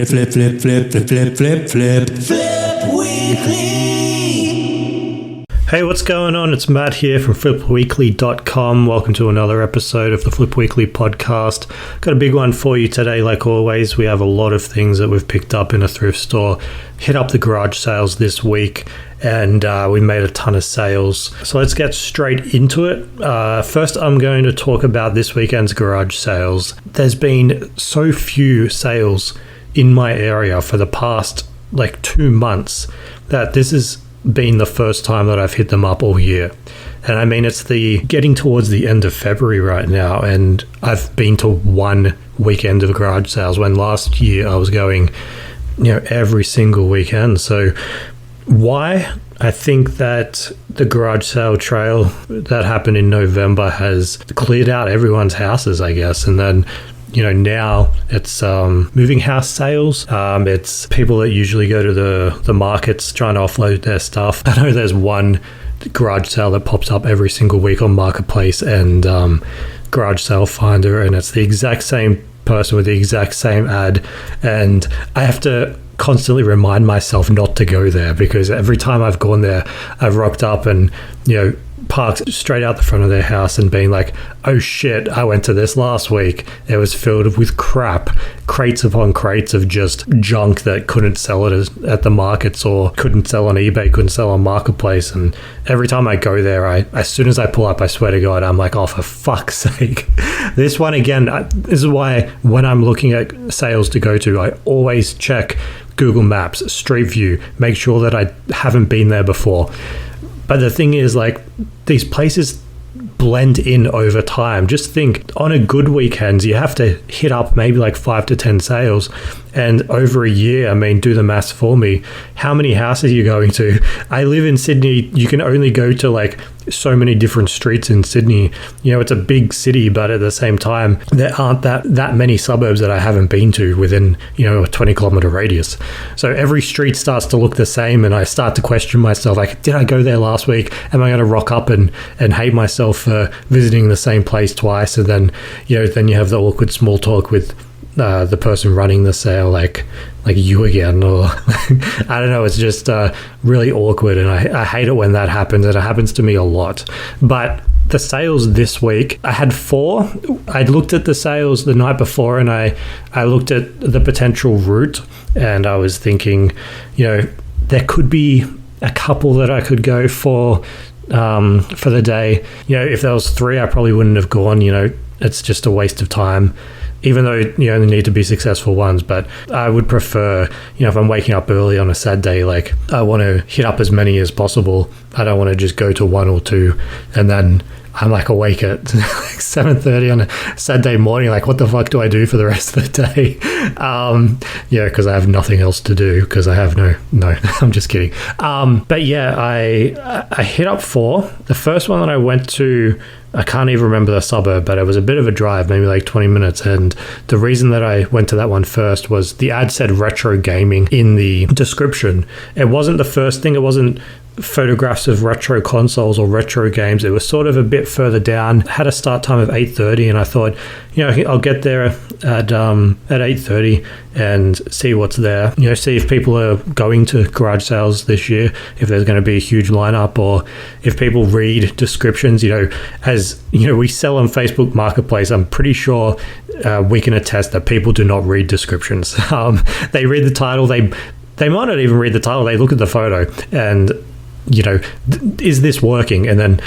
Flip Weekly. Hey, what's going on? It's Matt here from flipweekly.com. Welcome to another episode of the Flip Weekly podcast. Got a big one for you today. Like always, we have a lot of things that we've picked up in a thrift store. Hit up the garage sales this week, and we made a ton of sales. So let's get straight into it. First, I'm going to talk about this weekend's garage sales. There's been so few sales in my area for the past 2 months that this has been the first time that I've hit them up all year. And I mean, it's getting towards the end of February right now, and I've been to one weekend of garage sales when last year I was going every single weekend. So why? I think that the garage sale trail that happened in November has cleared out everyone's houses, I guess. And then now it's moving house sales. It's people that usually go to the markets trying to offload their stuff. I know there's one garage sale that pops up every single week on Marketplace and Garage Sale Finder, and it's the exact same person with the exact same ad, and I have to constantly remind myself not to go there, because every time I've gone there, I've rocked up and parked straight out the front of their house and being like, oh shit, I went to this last week. It was filled with crap, crates upon crates of just junk that couldn't sell it at the markets, or couldn't sell on eBay, couldn't sell on Marketplace. And every time I go there, as soon as I pull up, I swear to God, I'm like, oh, for fuck's sake. This one again, this is why when I'm looking at sales to go to, I always check Google Maps, Street View, make sure that I haven't been there before. But the thing is, these places blend in over time. Just think, on a good weekend, you have to hit up maybe 5 to 10 sales. And over a year, do the maths for me. How many houses are you going to? I live in Sydney. You can only go to so many different streets in Sydney. It's a big city, but at the same time, there aren't that many suburbs that I haven't been to within, a 20 kilometer radius. So every street starts to look the same, and I start to question myself, did I go there last week? Am I going to rock up and hate myself for visiting the same place twice? And then, then you have the awkward small talk with the person running the sale, like you again, or I don't know. It's just really awkward, and I hate it when that happens, and it happens to me a lot. But the sales this week, I had 4. I'd looked at the sales the night before, and I looked at the potential route, and I was thinking, there could be a couple that I could go for the day. If there was 3, I probably wouldn't have gone. It's just a waste of time, even though you only need to be successful ones. But I would prefer, if I'm waking up early on a sad day, I want to hit up as many as possible. I don't want to just go to 1 or 2 and then I'm awake at 7:30 on a Saturday morning. What the fuck do I do for the rest of the day? Because I have nothing else to do, because I have no, I'm just kidding. But yeah, I hit up 4. The first one that I went to, I can't even remember the suburb, but it was a bit of a drive, maybe 20 minutes. And the reason that I went to that one first was the ad said retro gaming in the description. It wasn't the first thing. It wasn't photographs of retro consoles or retro games. It was sort of a bit further down. It had a start time of 8:30, and I thought, I'll get there at 8:30 and see what's there. See if people are going to garage sales this year, if there's going to be a huge lineup, or if people read descriptions. As we sell on Facebook Marketplace, I'm pretty sure we can attest that people do not read descriptions. They read the title. They might not even read the title. They look at the photo and is this working? And then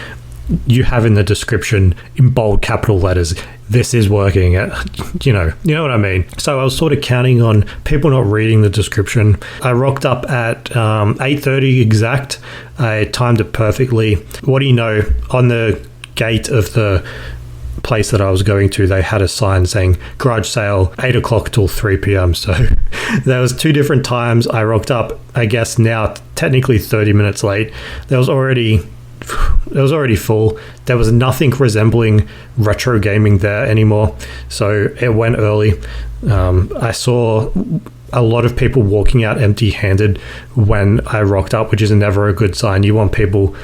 you have in the description in bold capital letters, this is working. You know what I mean? So I was sort of counting on people not reading the description. I rocked up at 8:30 exact. I timed it perfectly. What do you know? On the gate of the place that I was going to, they had a sign saying garage sale 8 o'clock till 3 p.m. So there was 2 different times. I rocked up, I guess now technically 30 minutes late. It was already full. There was nothing resembling retro gaming there anymore. So it went early. I saw a lot of people walking out empty-handed when I rocked up, which is never a good sign. You want people...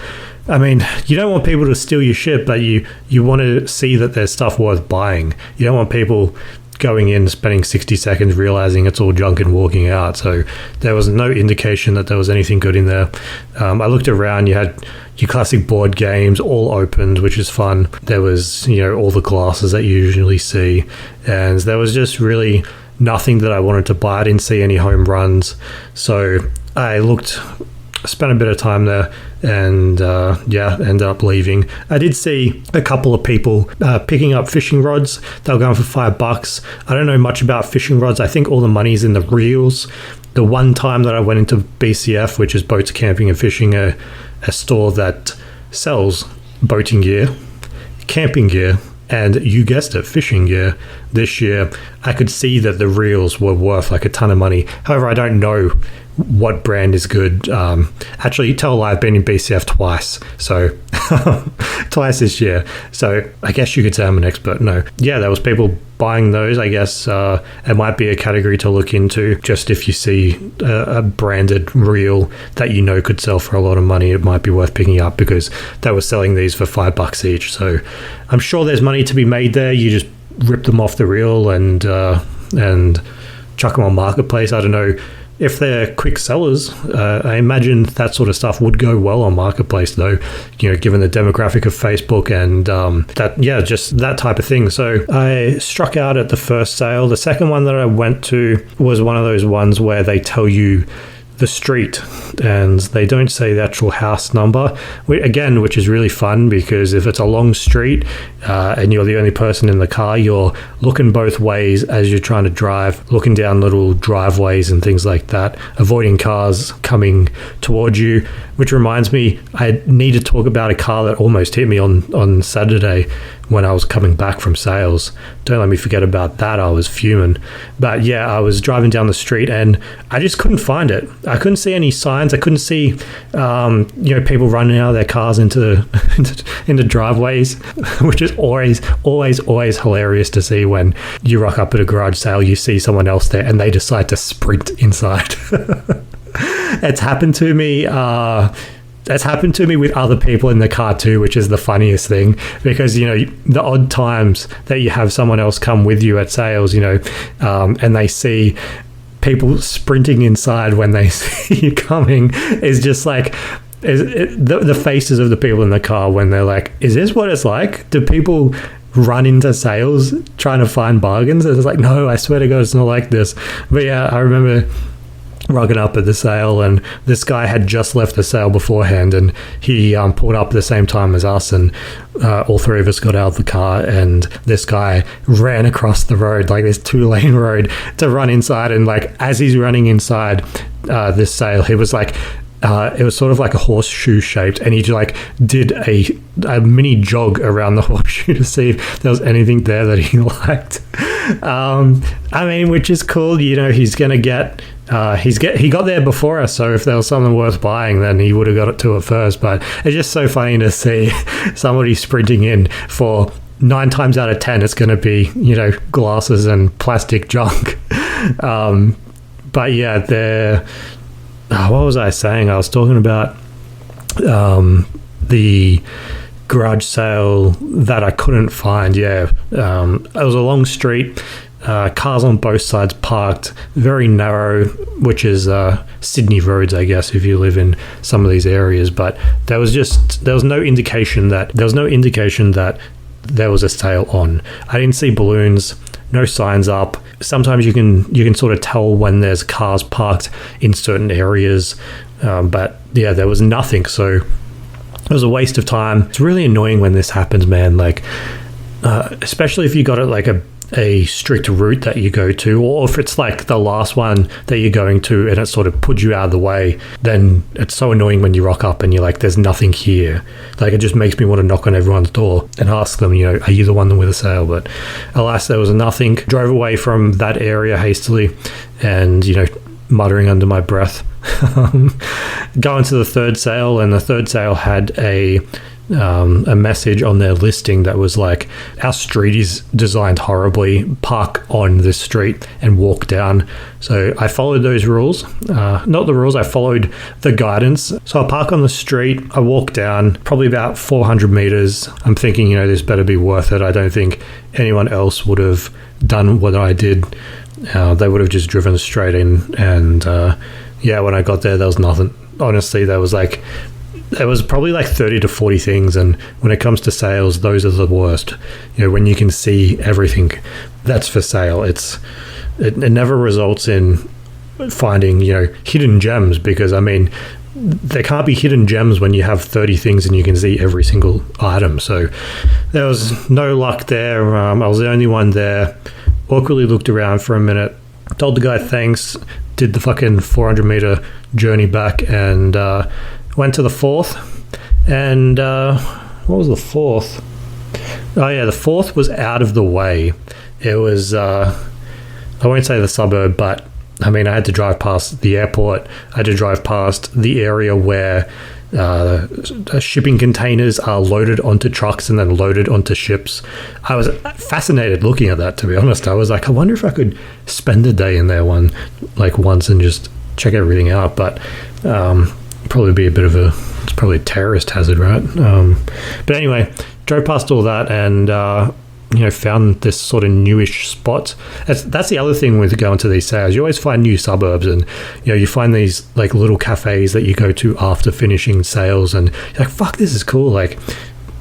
you don't want people to steal your shit, but you want to see that there's stuff worth buying. You don't want people, going in, spending 60 seconds, realizing it's all junk and walking out. So there was no indication that there was anything good in there. I looked around, you had your classic board games all opened, which is fun. There was, all the glasses that you usually see. And there was just really nothing that I wanted to buy. I didn't see any home runs. So I spent a bit of time there and ended up leaving. I did see a couple of people picking up fishing rods. They were going for $5. I don't know much about fishing rods. I think all the money's in the reels. The one time that I went into BCF, which is Boats, Camping and Fishing, a store that sells boating gear, camping gear, and you guessed it, fishing gear. This year, I could see that the reels were worth like a ton of money. However, I don't know what brand is good. Actually, tell a lie, I've been in BCF twice, so twice this year. So I guess you could say I'm an expert. No, yeah, there was people buying those. I guess it might be a category to look into. Just if you see a branded reel that could sell for a lot of money, it might be worth picking up because they were selling these for $5 each. So I'm sure there's money to be made there. You just rip them off the reel and chuck them on Marketplace. I don't know if they're quick sellers. I imagine that sort of stuff would go well on Marketplace, though, given the demographic of Facebook and just that type of thing. So I struck out at the first sale. The second one that I went to was one of those ones where they tell you the street and they don't say the actual house number, again, which is really fun because if it's a long street and you're the only person in the car, you're looking both ways as you're trying to drive, looking down little driveways and things like that, avoiding cars coming towards you. Which reminds me, I need to talk about a car that almost hit me on Saturday when I was coming back from sales. Don't let me forget about that. I was fuming. But yeah, I was driving down the street and I just couldn't find it. I couldn't see any signs. I couldn't see, people running out of their cars into driveways, which is always hilarious to see when you rock up at a garage sale, you see someone else there and they decide to sprint inside. It's happened to me. That's happened to me with other people in the car too, which is the funniest thing because, the odd times that you have someone else come with you at sales, and they see people sprinting inside when they see you coming is just like, the faces of the people in the car when they're like, is this what it's like? Do people run into sales trying to find bargains? And it's like, no, I swear to God, it's not like this. But yeah, I remember rocking up at the sale and this guy had just left the sale beforehand and he pulled up at the same time as us and all three of us got out of the car and this guy ran across the road, like this 2-lane road, to run inside. And like as he's running inside this sale, he was like, it was sort of like a horseshoe shaped and he like did a mini jog around the horseshoe to see if there was anything there that he liked. Which is cool. He's gonna get he got there before us, so if there was something worth buying then he would have got it to it first. But it's just so funny to see somebody sprinting in for 9 times out of 10 it's going to be glasses and plastic junk. But yeah, what was I saying? I was talking about the garage sale that I couldn't find. Yeah, it was a long street, cars on both sides parked, very narrow, which is Sydney roads, I guess, if you live in some of these areas. But there was no indication that there was a sale on. I didn't see balloons, no signs up. Sometimes you can sort of tell when there's cars parked in certain areas, but yeah, there was nothing. So it was a waste of time. It's really annoying when this happens, man. Like, especially if you got it like a strict route that you go to, or if it's like the last one that you're going to and it sort of puts you out of the way, then it's so annoying when you rock up and you're like, there's nothing here. Like, it just makes me want to knock on everyone's door and ask them, are you the one with a sale? But alas, there was nothing. Drove away from that area hastily and, muttering under my breath. Going to the third sale, and the third sale had a a message on their listing that was like, our street is designed horribly, park on this street and walk down. So I followed those rules, not the rules, I followed the guidance. So I park on the street, I walk down probably about 400 meters. I'm thinking, this better be worth it. I don't think anyone else would have done what I did. They would have just driven straight in, and when I got there was nothing. Honestly, there was probably like 30 to 40 things, and when it comes to sales, those are the worst. When you can see everything that's for sale, it never results in finding hidden gems, because there can't be hidden gems when you have 30 things and you can see every single item. So there was no luck there. I was the only one there. Awkwardly looked around for a minute, told the guy thanks, did the fucking 400 meter journey back, and went to the fourth. And what was the fourth? Oh yeah, the fourth was out of the way. It was I won't say the suburb, but I had to drive past the airport. I had to drive past the area where shipping containers are loaded onto trucks and then loaded onto ships. I was fascinated looking at that, to be honest. I was like, I wonder if I could spend a day in there once and just check everything out. But probably be it's probably a terrorist hazard, right? But anyway, drove past all that and found this sort of newish spot. That's the other thing with going to these sales. You always find new suburbs, and you find these like little cafes that you go to after finishing sales, and you're like, fuck, this is cool. Like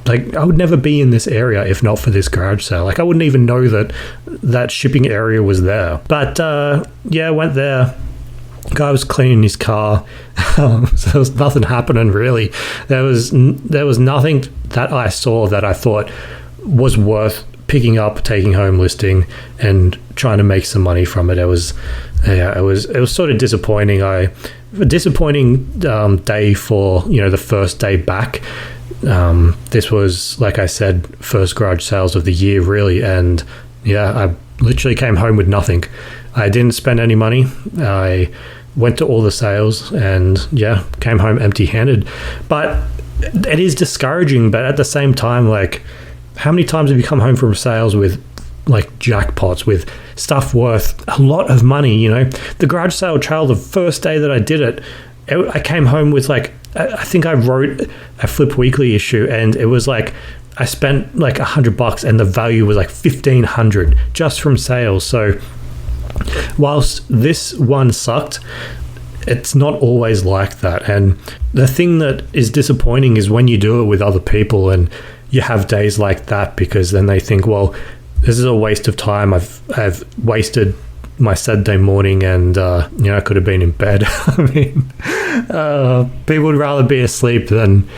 I would never be in this area if not for this garage sale. Like I wouldn't even know that shipping area was there. But I went there. Guy was cleaning his car, so there was nothing happening really. There was nothing that I saw that I thought was worth picking up, taking home, listing, and trying to make some money from it. It was sort of disappointing. A disappointing day for the first day back. This was, like I said, first garage sales of the year really, and I literally came home with nothing. I didn't spend any money. I went to all the sales and came home empty-handed. But it is discouraging. But at the same time, like, how many times have you come home from sales with like jackpots, with stuff worth a lot of money? The garage sale trail, the first day that I did it, I came home with like, I think I wrote a Flip Weekly issue, and it was like I spent like $100 and the value was like $1,500 just from sales. So whilst this one sucked, it's not always like that. And the thing that is disappointing is when you do it with other people and you have days like that, because then they think, well, this is a waste of time. I've wasted my Saturday morning, and I could have been in bed. People would rather be asleep than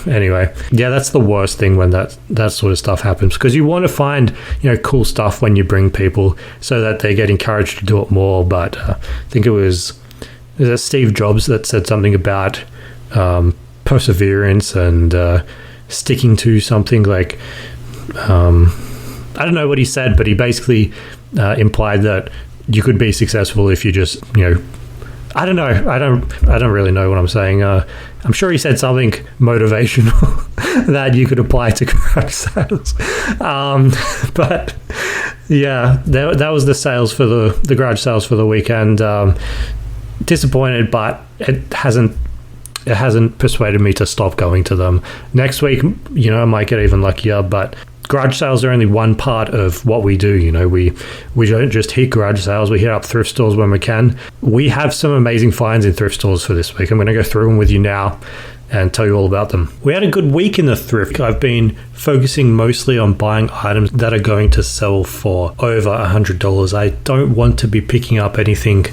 anyway. That's the worst thing when that sort of stuff happens, because you want to find cool stuff when you bring people so that they get encouraged to do it more. But I think it was Steve Jobs that said something about perseverance and sticking to something. Like I don't know what he said, but he basically implied that you could be successful if you just I don't know. I don't really know what I'm saying. I'm sure he said something motivational that you could apply to garage sales. But that was the sales for the garage sales for the weekend. Disappointed, but it hasn't persuaded me to stop going to them. Next week, I might get even luckier, but garage sales are only one part of what we do. We don't just hit garage sales, we hit up thrift stores when we can. We have some amazing finds in thrift stores for this week. I'm going to go through them with you now and tell you all about them. We had a good week in the thrift. I've been focusing mostly on buying items that are going to sell for over $100. I don't want to be picking up anything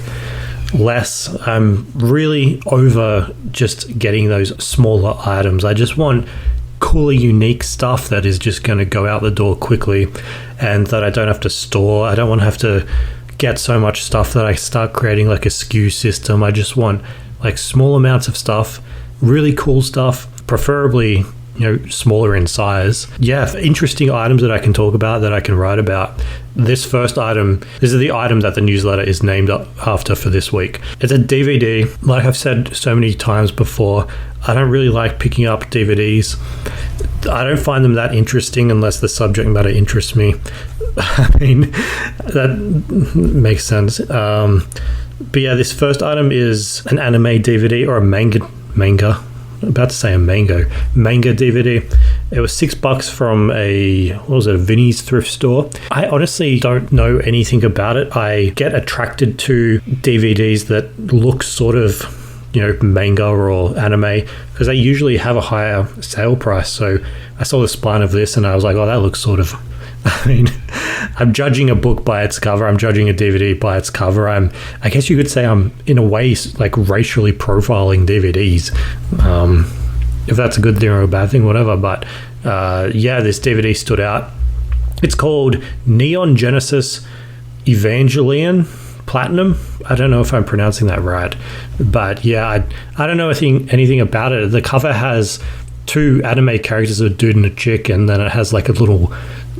less. I'm really over just getting those smaller items. I just want cooler, unique stuff that is just going to go out the door quickly and that I don't have to store. I don't want to have to get so much stuff that I start creating like a SKU system. I just want like small amounts of stuff, really cool stuff, preferably smaller in size. Yeah, interesting items that I can talk about, that I can write about. This first item, this is the item that the newsletter is named after for this week. It's a DVD. Like I've said so many times before, I don't really like picking up DVDs. I don't find them that interesting unless the subject matter interests me. I mean, that makes sense. But yeah, this first item is an anime DVD or a manga. I'm about to say manga DVD. It was $6 from a Vinnie's thrift store. I honestly don't know anything about it. I get attracted to DVDs that look sort of, manga or anime, because they usually have a higher sale price. So I saw the spine of this and I was like, oh, that looks sort of, I'm judging a book by its cover. I'm judging a DVD by its cover. I guess you could say I'm, in a way, like racially profiling DVDs. If that's a good thing or a bad thing, whatever. But this DVD stood out. It's called Neon Genesis Evangelion Platinum. I don't know if I'm pronouncing that right. But yeah, I don't know anything about it. The cover has two anime characters, a dude and a chick, and then it has like a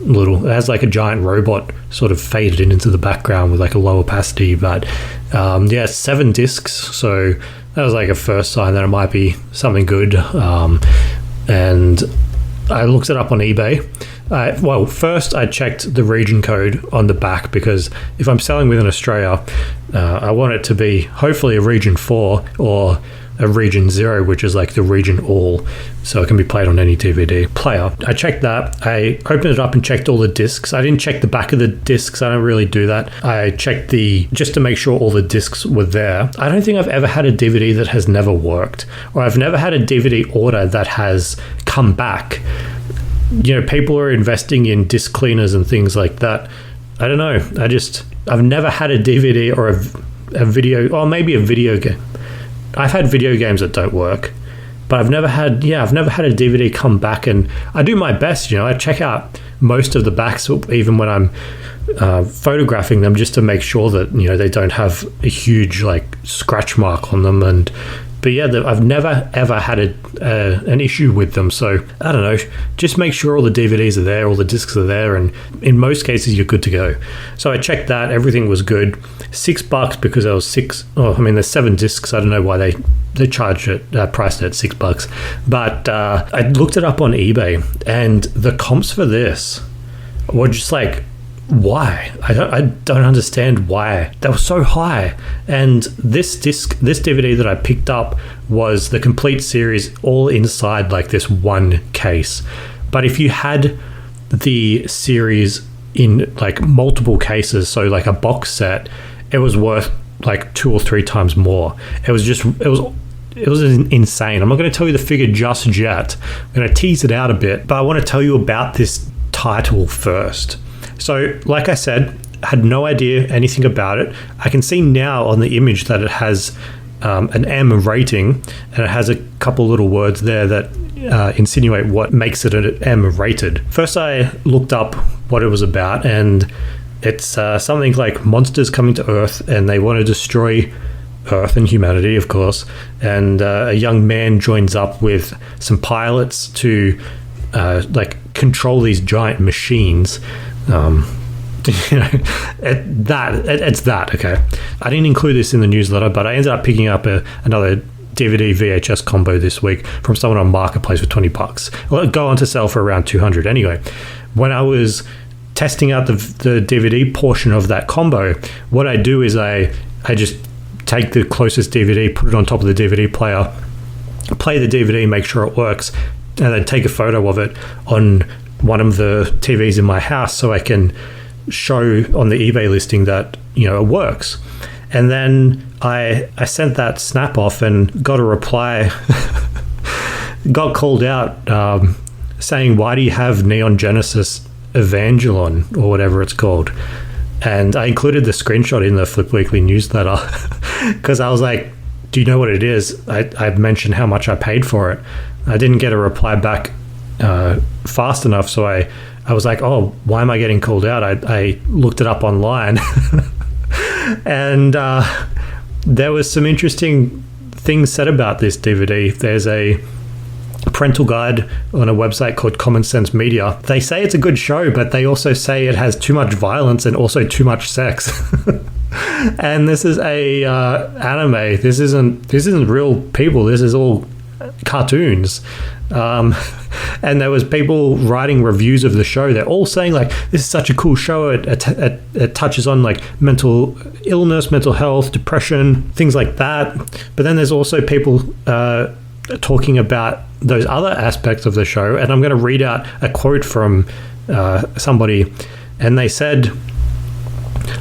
it has like a giant robot sort of faded into the background with like a low opacity. But 7 discs, so that was like a first sign that it might be something good. And I looked it up on eBay. First I checked the region code on the back, because if I'm selling within Australia, I want it to be hopefully a region 4 or a region 0, which is like the region all, so it can be played on any DVD player. I checked that. I opened it up and checked all the discs. I didn't check the back of the discs. I don't really do that. I checked just to make sure all the discs were there. I don't think I've ever had a DVD that has never worked, or I've never had a DVD order that has come back. People are investing in disc cleaners and things like that. I don't know. I've never had a DVD or a video, or maybe a video game. I've had video games that don't work, but I've never had a DVD come back, and I do my best. I check out most of the backs, even when I'm photographing them, just to make sure that they don't have a huge like scratch mark on them. But yeah, I've never ever had an issue with them. So I don't know, just make sure all the DVDs are there, all the discs are there, and in most cases you're good to go. So I checked that, everything was good. $6 because there was 6. Oh, I mean, there's 7 discs. I don't know why they charged it, priced it at $6. But I looked it up on eBay, and the comps for this were just like, why? I don't understand why they were so high. And this DVD that I picked up was the complete series, all inside like this one case. But if you had the series in like multiple cases, so like a box set, it was worth like 2 or 3 times more. It was insane. I'm not going to tell you the figure just yet. I'm going to tease it out a bit, but I want to tell you about this title first. So, like I said, I had no idea anything about it. I can see now on the image that it has an M rating, and it has a couple little words there that insinuate what makes it an M rated. First, I looked up what it was about, and it's something like monsters coming to Earth, and they want to destroy Earth and humanity, of course. And a young man joins up with some pilots to control these giant machines. It's that. Okay, I didn't include this in the newsletter, but I ended up picking up another DVD VHS combo this week from someone on Marketplace for $20. Well, it go on to sell for around $200. Anyway, when I was testing out the DVD portion of that combo, what I do is I just take the closest DVD, put it on top of the DVD player, play the DVD, make sure it works, and then take a photo of it on one of the TVs in my house so I can show on the eBay listing that it works. And then I sent that snap off and got a reply, got called out saying, why do you have Neon Genesis Evangelion or whatever it's called? And I included the screenshot in the Flip Weekly newsletter because I was like, do you know what it is? I mentioned how much I paid for it. I didn't get a reply back fast enough, so I was like, oh, why am I getting called out? I looked it up online and there was some interesting things said about this DVD. There's a parental guide on a website called Common Sense Media. They say it's a good show, but they also say it has too much violence and also too much sex. And this is a anime. This isn't real people. This is all cartoons. And there was people writing reviews of the show. They're all saying like, this is such a cool show. It touches on like mental illness, mental health, depression, things like that. But then there's also people talking about those other aspects of the show. And I'm going to read out a quote from somebody. And they said,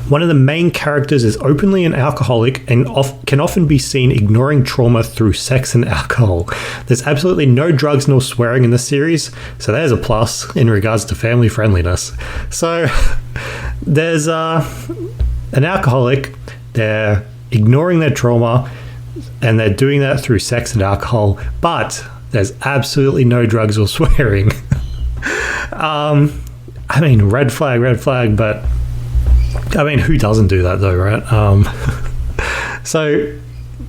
one of the main characters is openly an alcoholic and can often be seen ignoring trauma through sex and alcohol. There's absolutely no drugs nor swearing in the series, so there's a plus in regards to family friendliness. So there's an alcoholic, they're ignoring their trauma, and they're doing that through sex and alcohol, but there's absolutely no drugs or swearing. I mean, red flag, but I mean, who doesn't do that though, right? So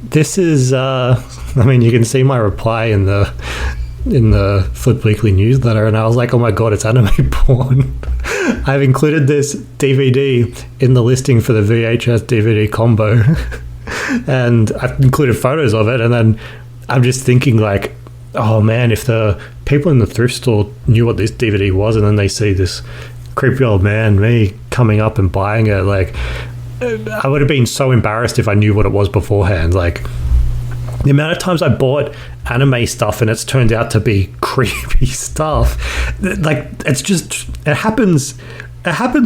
this is, I mean, you can see my reply in the Flip Weekly newsletter, and I was like, oh my god, it's anime porn. I've included this DVD in the listing for the VHS DVD combo, and I've included photos of it, and then I'm just thinking like, oh man, if the people in the thrift store knew what this DVD was, and then they see this creepy old man, me, coming up and buying it, like, I would have been so embarrassed if I knew what it was beforehand. Like, the amount of times I bought anime stuff and it's turned out to be creepy stuff, like, it happens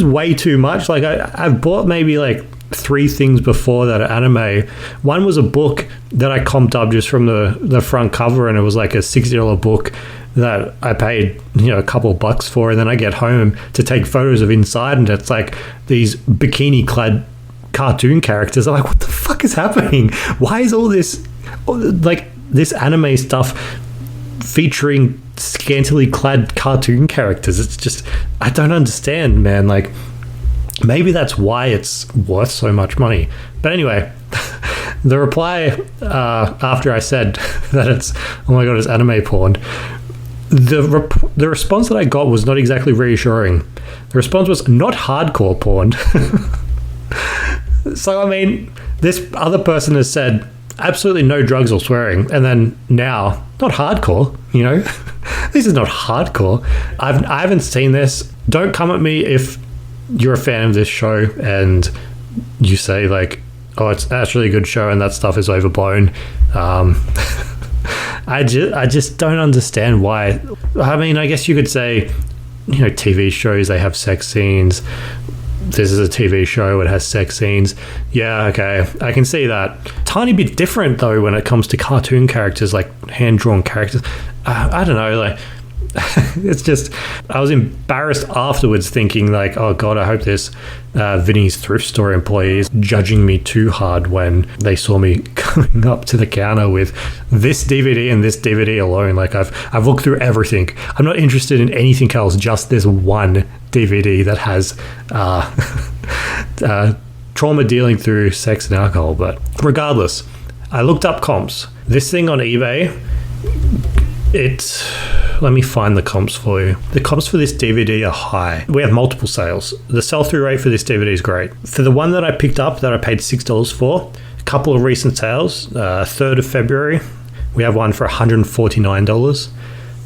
way too much. Like, I've bought maybe like 3 things before that are anime. One was a book that I comped up just from the front cover, and it was like a $60 book that I paid, a couple bucks for, and then I get home to take photos of inside, and it's like these bikini clad cartoon characters. I'm like, what the fuck is happening? Why is all this like this anime stuff featuring scantily clad cartoon characters? It's just, I don't understand, man. Like, maybe that's why it's worth so much money. But anyway, the reply after I said that it's, oh my god, it's anime porn, the response that I got was not exactly reassuring. The response was not hardcore porn. So, I mean, this other person has said absolutely no drugs or swearing, and then now, not hardcore, This is not hardcore. I haven't seen this. Don't come at me if you're a fan of this show and you say like, oh, it's actually a good show and that stuff is overblown. I just don't understand why. I mean, I guess you could say, TV shows, they have sex scenes. This is a TV show, it has sex scenes. Yeah, okay, I can see that. Tiny bit different though when it comes to cartoon characters, like hand-drawn characters. I don't know, like, it's just, I was embarrassed afterwards thinking like, oh god, I hope this Vinny's thrift store employee is judging me too hard when they saw me coming up to the counter with this DVD and this DVD alone. Like, I've looked through everything. I'm not interested in anything else, just this one DVD that has trauma dealing through sex and alcohol. But regardless, I looked up comps. This thing on eBay, let me find the comps for you. The comps for this DVD are high. We have multiple sales. The sell-through rate for this DVD is great. For the one that I picked up that I paid $6 for, a couple of recent sales, 3rd of February, we have one for $149.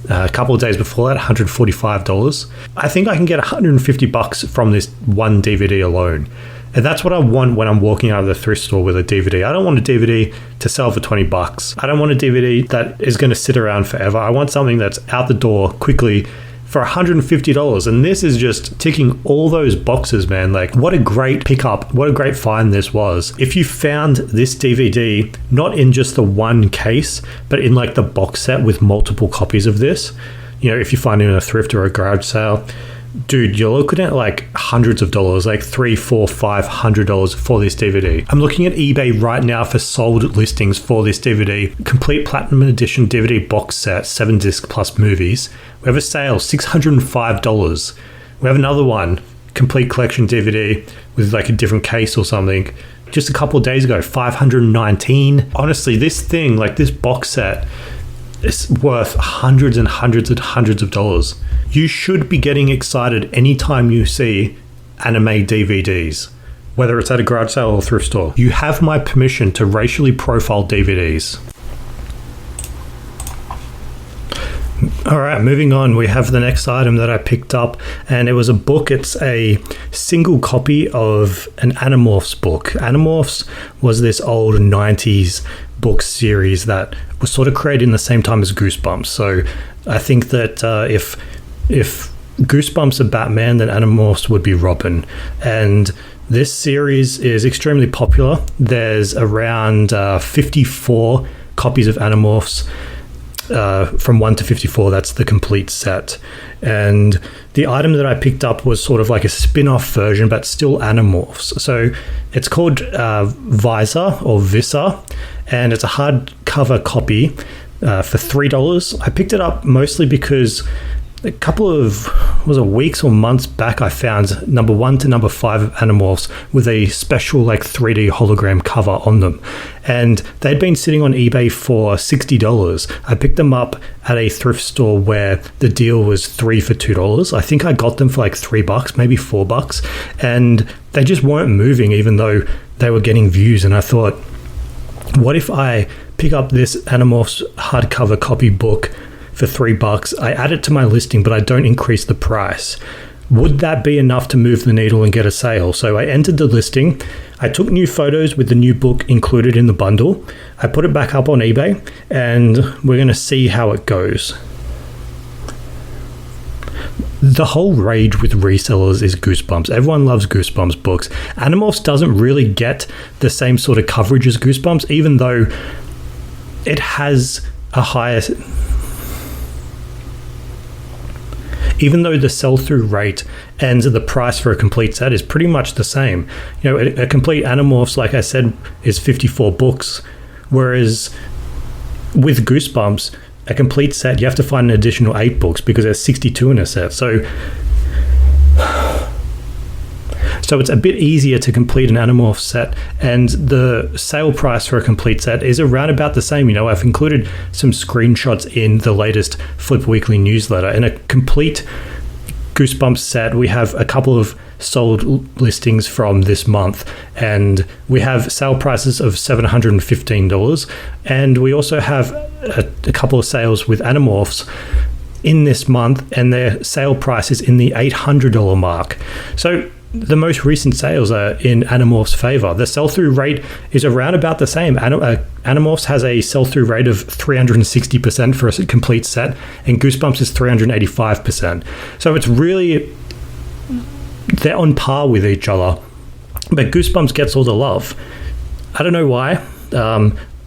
A couple of days before that, $145. I think I can get $150 from this one DVD alone. And that's what I want when I'm walking out of the thrift store with a DVD. I don't want a DVD to sell for $20. I don't want a DVD that is going to sit around forever. I want something that's out the door quickly for $150. And this is just ticking all those boxes, man. Like, what a great pickup. What a great find this was. If you found this DVD, not in just the one case, but in like the box set with multiple copies of this, if you find it in a thrift or a garage sale, dude, you're looking at like hundreds of dollars, like $300, $400, $500 for this DVD. I'm looking at eBay right now for sold listings for this DVD. Complete Platinum Edition DVD box set, 7 disc plus movies. We have a sale, $605. We have another one, complete collection DVD with like a different case or something. Just a couple of days ago, $519. Honestly, this thing, like this box set, it's worth hundreds and hundreds and hundreds of dollars. You should be getting excited anytime you see anime DVDs, whether it's at a garage sale or thrift store. You have my permission to racially profile DVDs. All right, moving on, we have the next item that I picked up, and it was a book. It's a single copy of an Animorphs book. Animorphs was this old 90s book series that was sort of created in the same time as Goosebumps. So I think that if Goosebumps are Batman, then Animorphs would be Robin. And this series is extremely popular. There's around 54 copies of Animorphs. From 1 to 54, that's the complete set. And the item that I picked up was sort of like a spin-off version, but still Animorphs. So it's called Visor or Visor, and it's a hardcover copy for $3. I picked it up mostly because a couple of weeks or months back, I found number 1 to number 5 of Animorphs with a special like 3D hologram cover on them, and they'd been sitting on eBay for $60. I picked them up at a thrift store where the deal was 3 for $2. I think I got them for like $3, maybe $4, and they just weren't moving even though they were getting views. And I thought, what if I pick up this Animorphs hardcover copy book for $3, I add it to my listing, but I don't increase the price? Would that be enough to move the needle and get a sale? So I entered the listing. I took new photos with the new book included in the bundle. I put it back up on eBay, and we're going to see how it goes. The whole rage with resellers is Goosebumps. Everyone loves Goosebumps books. Animorphs doesn't really get the same sort of coverage as Goosebumps, even though it has a higher... Even though the sell-through rate and the price for a complete set is pretty much the same. You know, a complete Animorphs, like I said, is 54 books, whereas with Goosebumps, a complete set, you have to find an additional 8 books because there's 62 in a set. So it's a bit easier to complete an Animorphs set, and the sale price for a complete set is around about the same. You know, I've included some screenshots in the latest Flip Weekly newsletter. In a complete Goosebumps set, we have a couple of sold listings from this month, and we have sale prices of $715, and we also have a couple of sales with Animorphs in this month, and their sale price is in the $800 mark. So the most recent sales are in Animorphs' favor. The sell-through rate is around about the same. Animorphs has a sell-through rate of 360% for a complete set, and Goosebumps is 385%. So it's really, they're on par with each other, but Goosebumps gets all the love. I don't know why.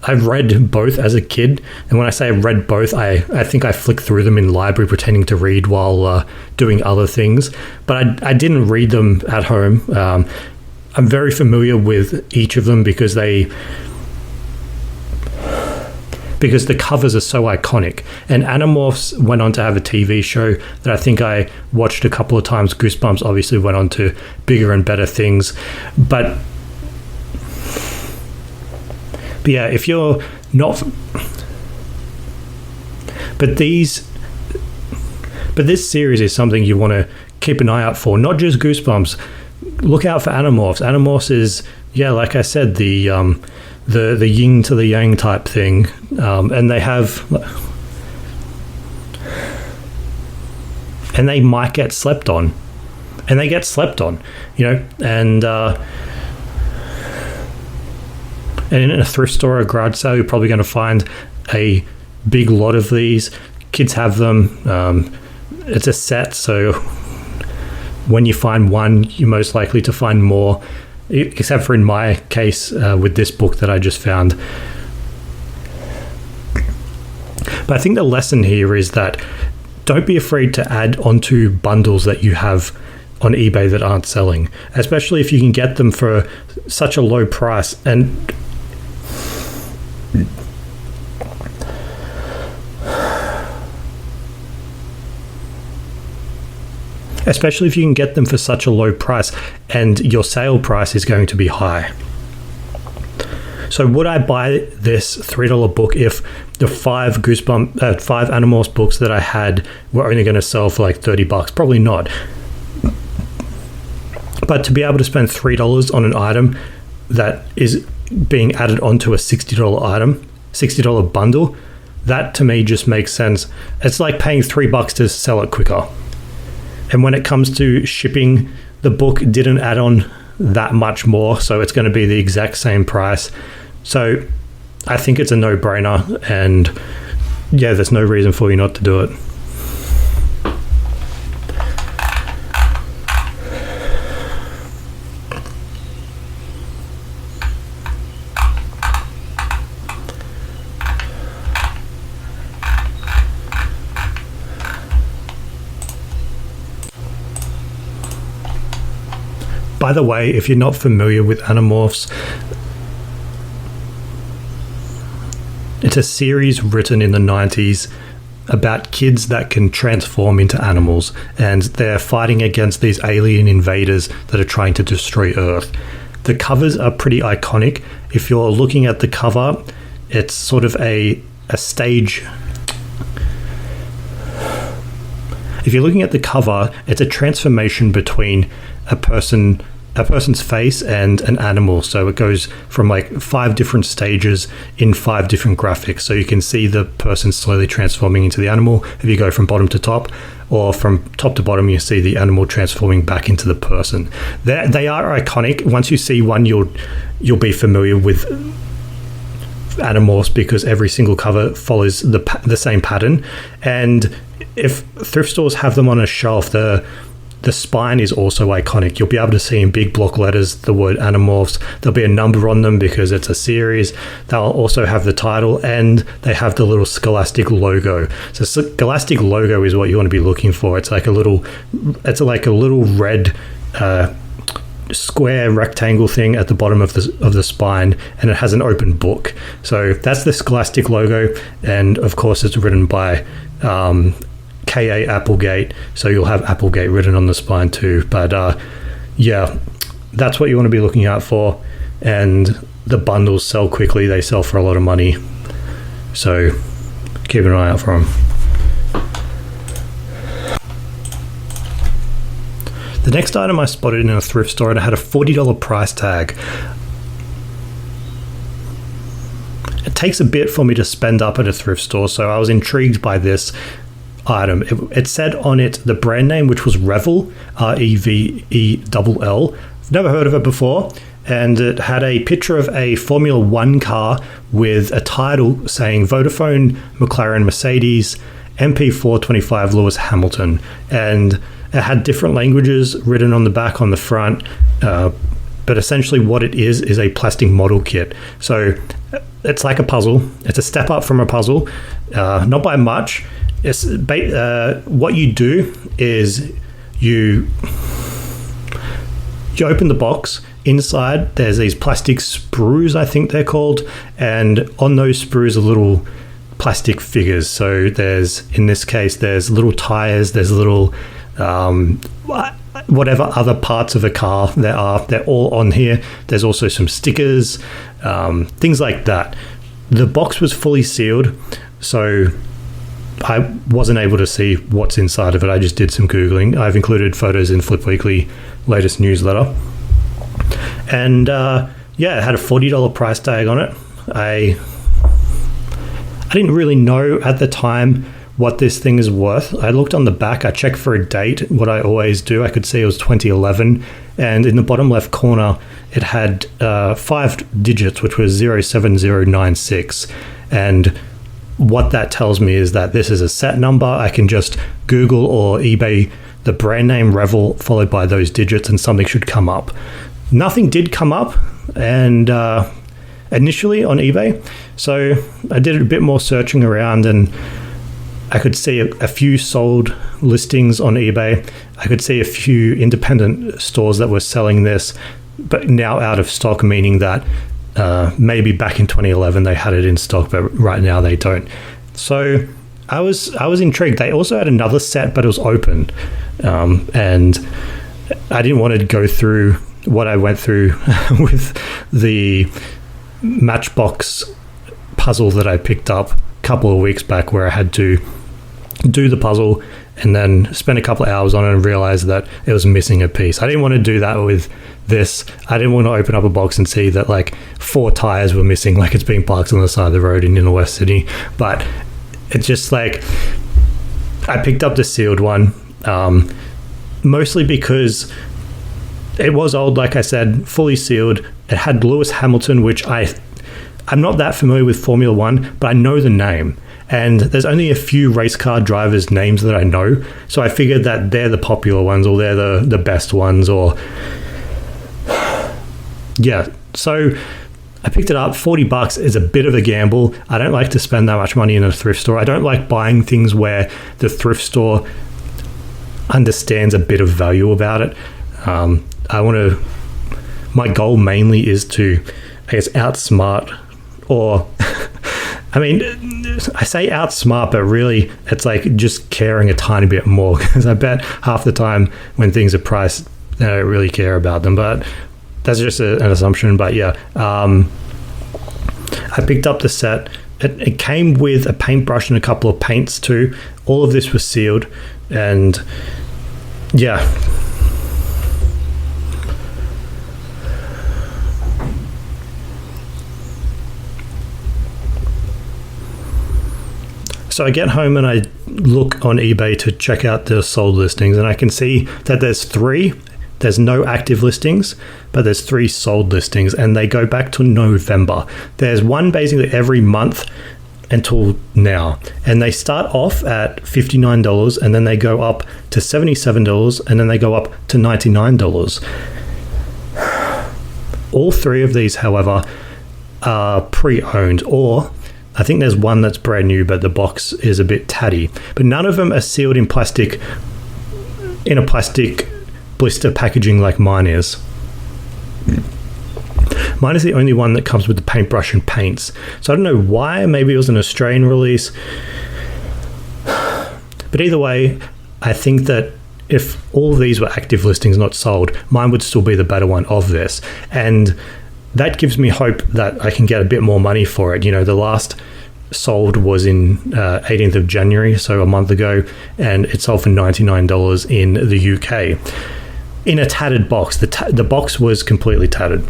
I've read both as a kid, and when I say I've read both, I think I flicked through them in library pretending to read while doing other things, but I didn't read them at home. I'm very familiar with each of them because the covers are so iconic, and Animorphs went on to have a TV show that I think I watched a couple of times. Goosebumps obviously went on to bigger and better things, but yeah, if you're not, but this series is something you want to keep an eye out for. Not just Goosebumps. Look out for Animorphs. Animorphs is, yeah, like I said, the yin to the yang type thing, and they might get slept on, and they get slept on, you know, and in a thrift store or a garage sale, you're probably going to find a big lot of these. Kids have them. It's a set, so when you find one, you're most likely to find more, except for in my case with this book that I just found. But I think the lesson here is that don't be afraid to add onto bundles that you have on eBay that aren't selling, especially if you can get them for such a low price. And especially if you can get them for such a low price and your sale price is going to be high. So would I buy this $3 book if the five Animorphs books that I had were only going to sell for like $30? Probably not. But to be able to spend $3 on an item that is being added onto a $60 item, $60 bundle, that to me just makes sense. It's like paying $3 to sell it quicker. And when it comes to shipping, the book didn't add on that much more, so it's going to be the exact same price. So I think it's a no-brainer, and yeah, there's no reason for you not to do it. By the way, if you're not familiar with Animorphs, it's a series written in the 90s about kids that can transform into animals, and they're fighting against these alien invaders that are trying to destroy Earth. The covers are pretty iconic. If you're looking at the cover, it's sort of a stage. If you're looking at the cover, it's a transformation between a person's face and an animal. So it goes from like 5 different stages in 5 different graphics. So you can see the person slowly transforming into the animal if you go from bottom to top, or from top to bottom you see the animal transforming back into the person. They are iconic. Once you see one, you'll be familiar with Animorphs because every single cover follows the same pattern. And if thrift stores have them on a shelf, the spine is also iconic. You'll be able to see in big block letters the word Animorphs. There'll be a number on them because it's a series. They'll also have the title, and they have the little Scholastic logo. So Scholastic logo is what you want to be looking for. It's like a little red square rectangle thing at the bottom of the spine, and it has an open book. So that's the Scholastic logo, and of course it's written by K.A. Applegate, so you'll have Applegate written on the spine too. But yeah, that's what you want to be looking out for. And the bundles sell quickly. They sell for a lot of money, so keep an eye out for them. The next item I spotted in a thrift store, and it had a $40 price tag. It takes a bit for me to spend up at a thrift store, so I was intrigued by this item. It said on it the brand name, which was Revell, Revell. I've never heard of it before, and it had a picture of a Formula One car with a title saying Vodafone, McLaren, Mercedes, MP425 Lewis Hamilton, and it had different languages written on the back, on the front, but essentially what it is a plastic model kit. So it's like a puzzle. It's a step up from a puzzle, not by much. It's what you do is you open the box. Inside there's these plastic sprues, I think they're called, and on those sprues are little plastic figures. So in this case there's little tires, there's little whatever other parts of a car there are, they're all on here. There's also some stickers, things like that. The box was fully sealed, so I wasn't able to see what's inside of it. I just did some Googling. I've included photos in Flip Weekly latest newsletter. And yeah, it had a $40 price tag on it. I didn't really know at the time what this thing is worth. I looked on the back, I checked for a date, what I always do. I could see it was 2011, and in the bottom left corner it had 5 digits, which was 07096, and what that tells me is that this is a set number. I can just Google or eBay the brand name Revell followed by those digits and something should come up. Nothing did come up, and initially on eBay, so I did a bit more searching around, and I could see a few sold listings on eBay. I could see a few independent stores that were selling this, but now out of stock, meaning that maybe back in 2011 they had it in stock, but right now they don't. So I was intrigued. They also had another set, but it was open, and I didn't want to go through what I went through with the Matchbox puzzle that I picked up a couple of weeks back, where I had to do the puzzle and then spend a couple of hours on it and realize that it was missing a piece. I didn't want to do that with this. I didn't want to open up a box and see that like 4 tires were missing, like it's being parked on the side of the road in Inner West Sydney. But it's just like, I picked up the sealed one, mostly because it was old, like I said, fully sealed. It had Lewis Hamilton, which I'm not that familiar with Formula One, but I know the name. And there's only a few race car drivers' names that I know. So I figured that they're the popular ones, or they're the best ones, or... Yeah, so I picked it up. $40 is a bit of a gamble. I don't like to spend that much money in a thrift store. I don't like buying things where the thrift store understands a bit of value about it. My goal mainly is to, I guess, outsmart, or... I mean, I say outsmart, but really it's like just caring a tiny bit more, because I bet half the time when things are priced, I don't really care about them. But that's just an assumption. But yeah, I picked up the set. It came with a paintbrush and a couple of paints too. All of this was sealed, and yeah. So I get home and I look on eBay to check out the sold listings, and I can see that there's 3. There's no active listings, but there's 3 sold listings, and they go back to November. There's one basically every month until now, and they start off at $59, and then they go up to $77, and then they go up to $99. All 3 of these, however, are pre-owned, or I think there's one that's brand new, but the box is a bit tatty. But none of them are sealed in plastic, in a plastic blister packaging like mine is. Mine is the only one that comes with the paintbrush and paints. So I don't know why. Maybe it was an Australian release. But either way, I think that if all of these were active listings, not sold, mine would still be the better one of this. And that gives me hope that I can get a bit more money for it. You know, the last sold was in 18th of January, so a month ago, and it sold for $99 in the UK. In a tattered box. The box was completely tattered.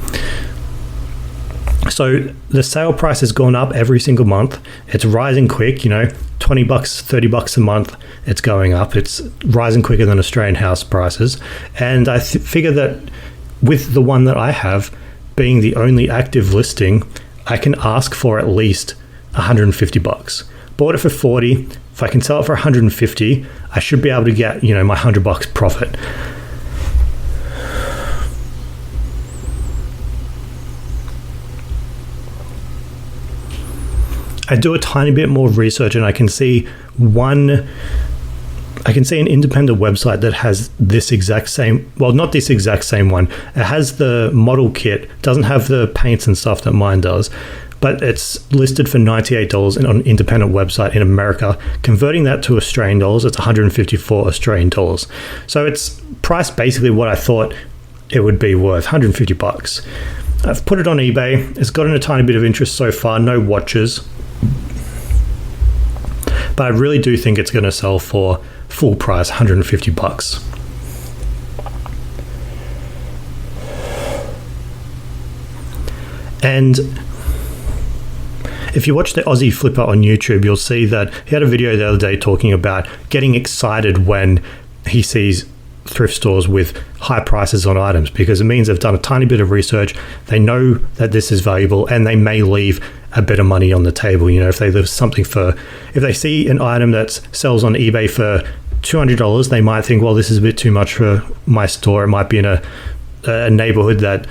So the sale price has gone up every single month. It's rising quick, you know, $20, $30 a month. It's going up. It's rising quicker than Australian house prices. And I figure that with the one that I have, being the only active listing, I can ask for at least $150. Bought it for $40. If I can sell it for $150, I should be able to get, you know, my $100 profit. I do a tiny bit more research, and I can see an independent website that has this exact same, well, not this exact same one. It has the model kit, doesn't have the paints and stuff that mine does, but it's listed for $98 on an independent website in America. Converting that to Australian dollars, it's 154 Australian dollars. So it's priced basically what I thought it would be worth, $150. I've put it on eBay. It's gotten a tiny bit of interest so far, no watches. But I really do think it's going to sell for full price, $150. And if you watch the Aussie Flipper on YouTube, you'll see that he had a video the other day talking about getting excited when he sees thrift stores with high prices on items, because it means they've done a tiny bit of research. They know that this is valuable, and they may leave a bit of money on the table. You know, if they see an item that sells on eBay for $200, they might think, well, this is a bit too much for my store. It might be in a neighborhood that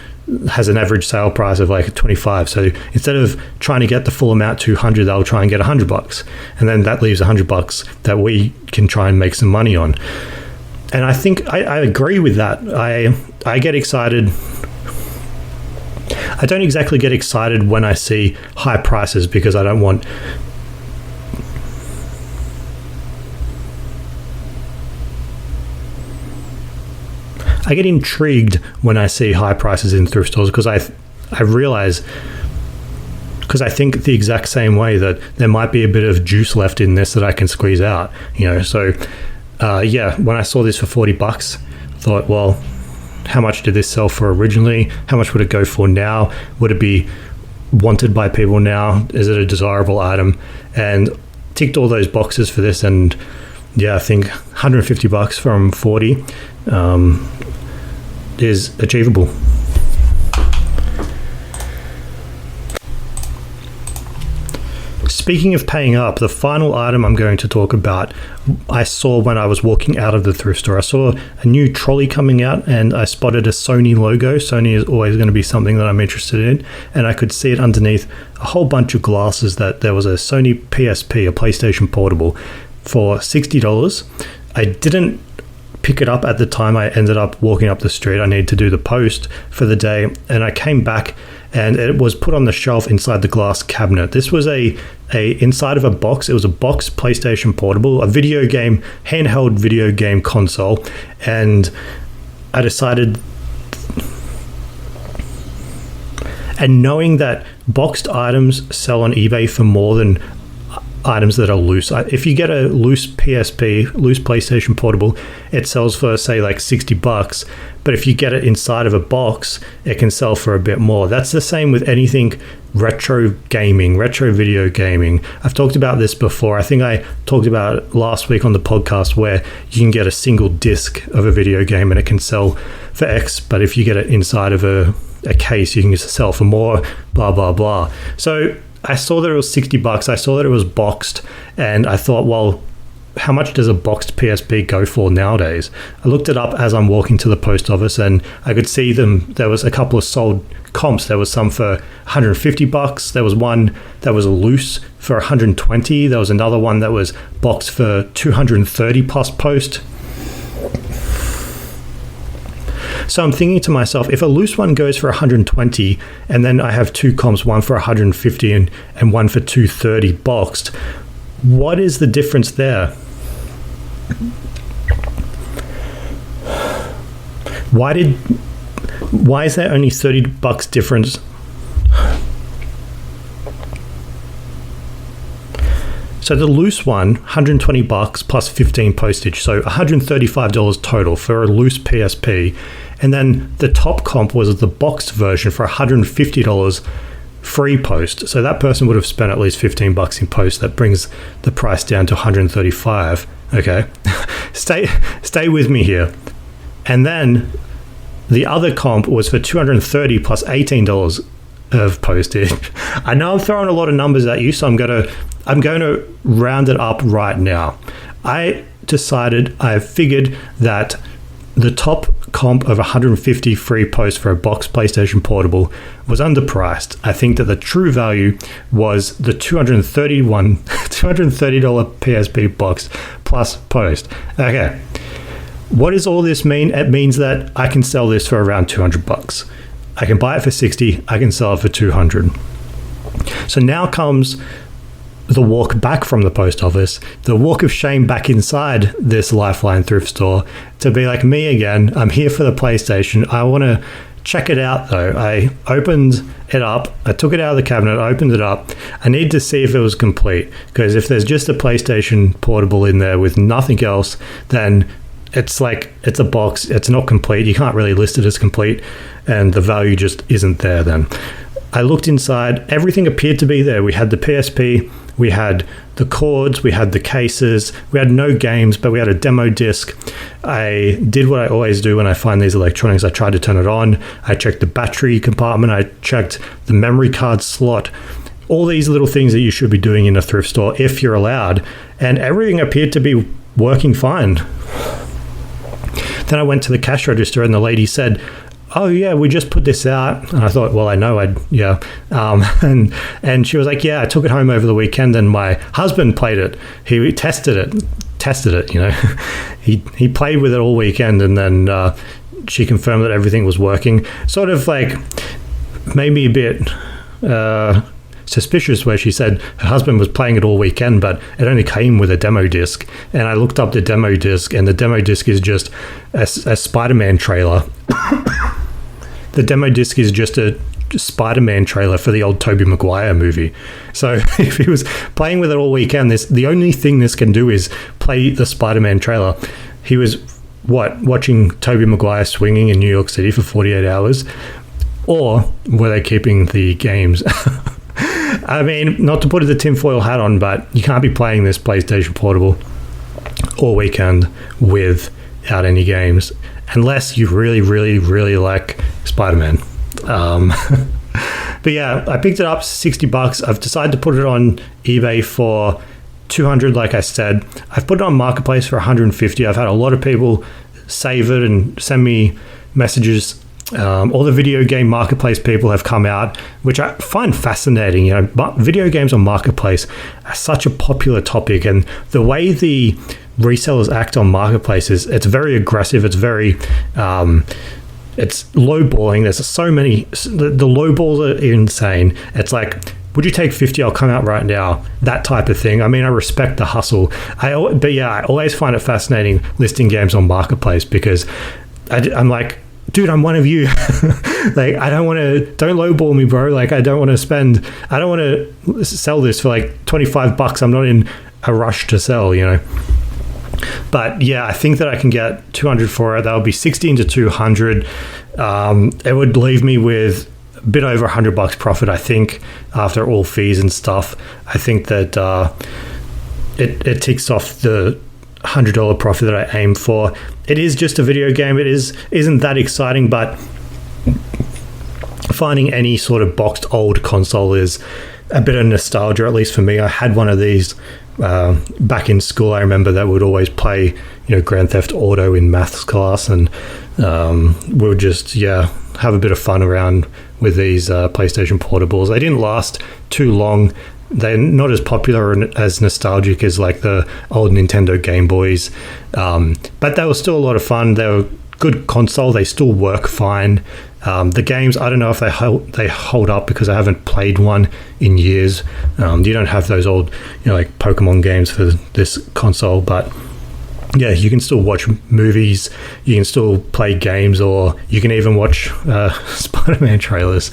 has an average sale price of like 25. So instead of trying to get the full amount, 200, they'll try and get $100, and then that leaves $100 that we can try and make some money on. And I think I agree with that. I get excited. I don't exactly get excited when I see high prices, because I don't want... I get intrigued when I see high prices in thrift stores, because I realize because I think the exact same way that there might be a bit of juice left in this that I can squeeze out, So, when I saw this for $40, I thought, well, how much did this sell for originally? How much would it go for now? Would it be wanted by people now? Is it a desirable item? And ticked all those boxes for this, and I think $150 from 40 is achievable. Speaking of paying up, the final item I'm going to talk about, I saw when I was walking out of the thrift store. I saw a new trolley coming out and I spotted a Sony logo. Sony is always going to be something that I'm interested in. And I could see it underneath a whole bunch of glasses that there was a Sony PSP, a PlayStation Portable, for $60. I didn't pick it up at the time. I ended up walking up the street. I needed to do the post for the day. And I came back and it was put on the shelf inside the glass cabinet. This was a inside of a box. It was a box PlayStation Portable, a video game, handheld video game console. And I decided, and knowing that boxed items sell on eBay for more than items that are loose. If you get a loose PSP, loose PlayStation Portable, it sells for, say, like $60. But if you get it inside of a box, it can sell for a bit more. That's the same with anything retro gaming, retro video gaming. I've talked about this before. I think I talked about it last week on the podcast, where you can get a single disc of a video game and it can sell for X. But if you get it inside of a case, you can sell for more, blah, blah, blah. So I saw that it was $60. I saw that it was boxed, and I thought, well, how much does a boxed PSP go for nowadays? I looked it up as I'm walking to the post office, and I could see them. There was a couple of sold comps. There was some for $150. There was one that was loose for $120. There was another one that was boxed for $230 plus post. So I'm thinking to myself, if a loose one goes for $120 and then I have two comps, one for $150 and one for $230 boxed, what is the difference there? Why is there only $30 difference? So the loose one, $120 plus 15 postage, so $135 total for a loose PSP. And then the top comp was the boxed version for $150 free post. So that person would have spent at least $15 in post. That brings the price down to $135. Okay, stay with me here. And then the other comp was for $230 plus $18 of postage. I know I'm throwing a lot of numbers at you, so I'm going to round it up right now. I figured that the top comp of 150 free posts for a box PlayStation Portable was underpriced. I think that the true value was the $230 PSP box plus post. Okay. What does all this mean? It means that I can sell this for around $200. I can buy it for $60. I can sell it for $200. So now comes the walk back from the post office, the walk of shame back inside this Lifeline thrift store to be like me again. I'm here for the PlayStation. I want to check it out though. I opened it up. I took it out of the cabinet. I opened it up. I need to see if it was complete, because if there's just a PlayStation Portable in there with nothing else, then it's like it's a box. It's not complete. You can't really list it as complete, and the value just isn't there then. I looked inside. Everything appeared to be there. We had the PSP, we had the cords, we had the cases, we had no games, but we had a demo disc. I did what I always do when I find these electronics. I tried to turn it on. I checked the battery compartment. I checked the memory card slot. All these little things that you should be doing in a thrift store if you're allowed. And everything appeared to be working fine. Then I went to the cash register and the lady said, "Oh yeah, we just put this out." And I thought, well, I know and she was like, "Yeah, I took it home over the weekend and my husband played it. He tested it, he played with it all weekend, and then she confirmed that everything was working." Sort of like made me a bit suspicious, where she said her husband was playing it all weekend, but it only came with a demo disc. And I looked up the demo disc, and the demo disc is just a Spider-Man trailer. The demo disc is just a Spider-Man trailer for the old Tobey Maguire movie. So if he was playing with it all weekend, the only thing this can do is play the Spider-Man trailer. He was watching Tobey Maguire swinging in New York City for 48 hours, or were they keeping the games? I mean, not to put the tinfoil hat on, but you can't be playing this PlayStation Portable all weekend without any games, unless you really, really, really like Spider-Man. But yeah, I picked it up, $60. I've decided to put it on eBay for $200, like I said. I've put it on Marketplace for $150. I've had a lot of people save it and send me messages. All the video game Marketplace people have come out, which I find fascinating. You know, video games on Marketplace are such a popular topic, and the way the resellers act on Marketplaces, it's very aggressive. It's very it's lowballing. There's so many. The lowballs are insane. It's like, would you take 50? I'll come out right now. That type of thing. I mean, I respect the hustle. But yeah, I always find it fascinating listing games on Marketplace, because I'm like, dude, I'm one of you. Like, don't lowball me, bro. Like, I don't want to sell this for like $25. I'm not in a rush to sell, you know. But yeah, I think that I can get 200 for it. That would be 16 to 200. It would leave me with a bit over $100 profit, I think, after all fees and stuff. I think that it ticks off the $100 profit that I aim for. It is just a video game. It isn't that exciting, but finding any sort of boxed old console is a bit of nostalgia, at least for me. I had one of these back in school. I remember that would always play, you know, Grand Theft Auto in maths class, and we would just have a bit of fun around with these PlayStation Portables. They didn't last too long. They're not as popular and as nostalgic as like the old Nintendo Game Boys, but they were still a lot of fun. They were good console. They still work fine. The games, I don't know if they hold up, because I haven't played one in years. You don't have those old, you know, like Pokemon games for this console, but yeah, you can still watch movies, you can still play games, or you can even watch Spider-Man trailers.